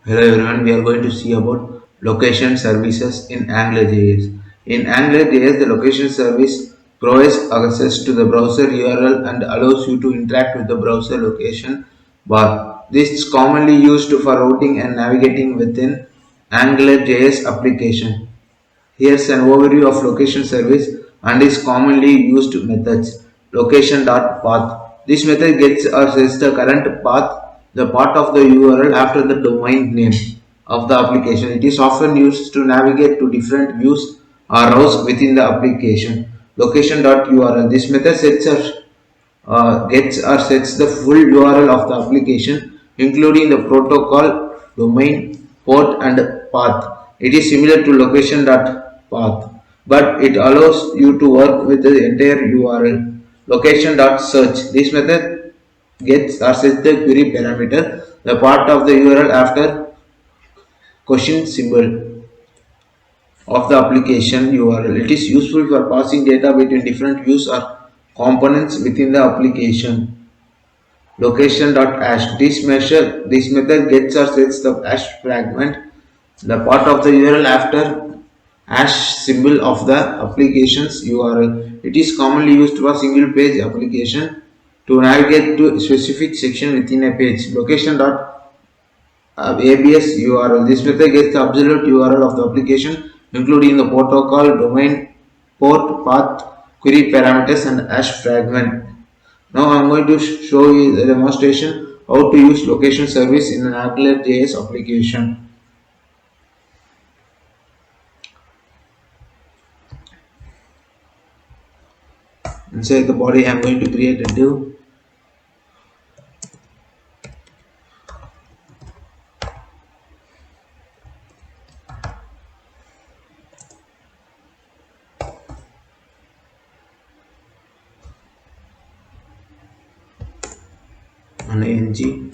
Hello everyone, we are going to see about location services in AngularJS. In AngularJS, the location service provides access to the browser URL and allows you to interact with the browser location bar. This is commonly used for routing and navigating within AngularJS application. Here's an overview of location service and its commonly used methods. Location.path. This method gets or sets the current path, the part of the URL after the domain name of the application. It is often used to navigate to different views or routes within the application. Location.url. This method gets or sets the full URL of the application, including the protocol, domain, port, and path. It is similar to location.path, but it allows you to work with the entire URL. Location.search. This method gets or sets the query parameter, the part of the URL after question symbol of the application URL. It is useful for passing data between different views or components within the application. Location.hash. This method gets or sets the hash fragment, the part of the URL after hash symbol of the application's URL. It is commonly used for single page application to navigate to a specific section within a page. Location.abs URL. This method gets the absolute URL of the application, including the protocol, domain, port, path, query parameters, and hash fragment. Now I am going to show you the demonstration how to use location service in an AngularJS application. Inside the body I am going to create a div, an ng.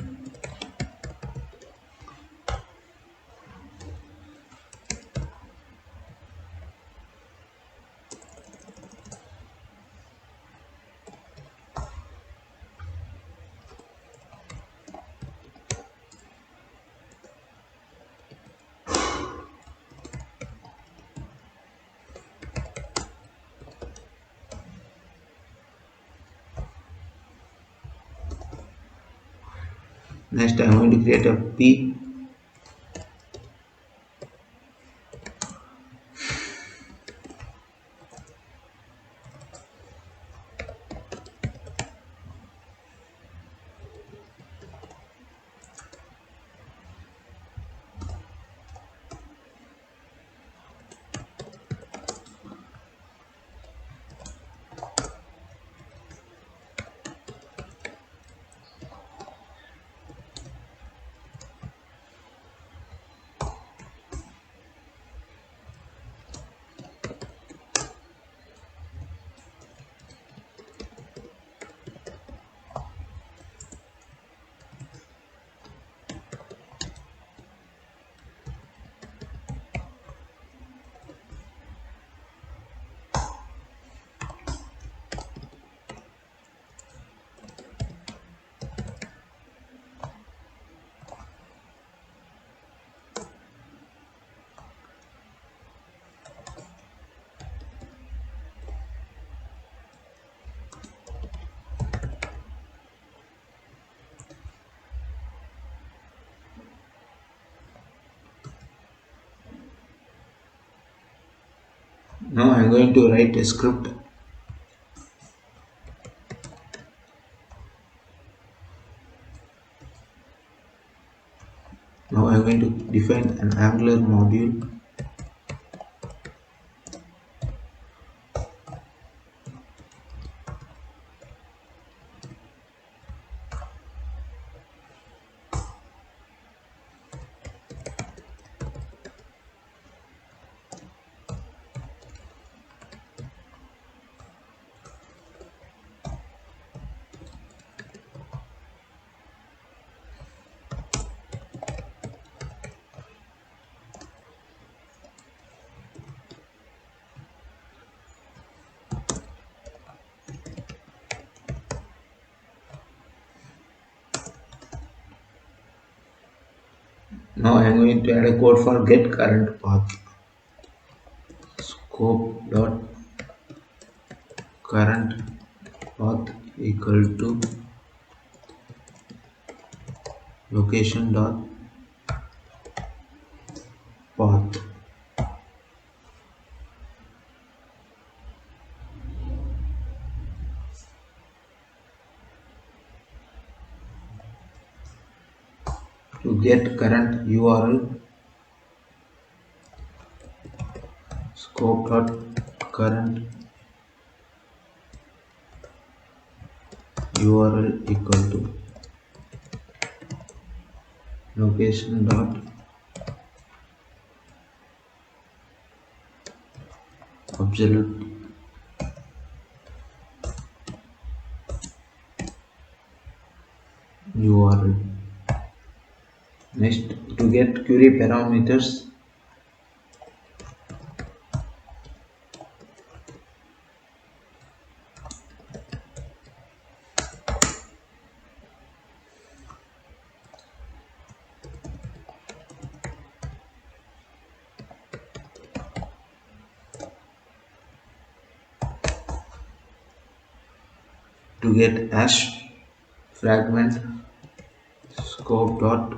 Next I am going to create a p. Now I am going to write a script. Now I am going to define an Angular module. Now I am going to add a code for get current path. Scope dot current path equal to location dot path. To get current URL, scope dot current URL equal to location dot absolute URL. Next, to get query parameters, to get hash fragment, scope dot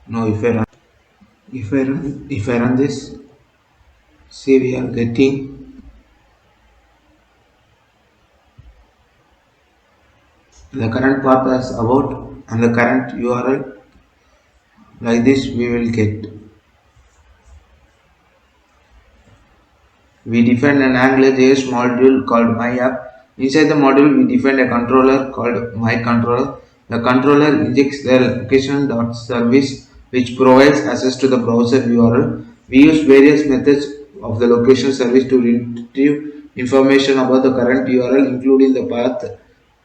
now if I run this, see we are getting the current path as about and the current URL. Like this we will get. We define an AngularJS module called myApp. Inside the module, we define a controller called myController. The controller injects the location.service which provides access to the browser URL. We use various methods of the location service to retrieve information about the current URL, including the path,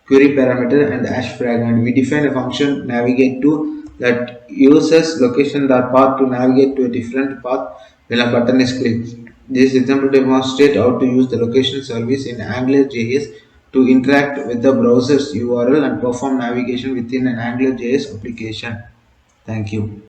query parameter, and hash fragment. We define a function navigate to that uses location.path to navigate to a different path when a button is clicked. This example demonstrates how to use the location service in AngularJS to interact with the browser's URL and perform navigation within an AngularJS application. Thank you.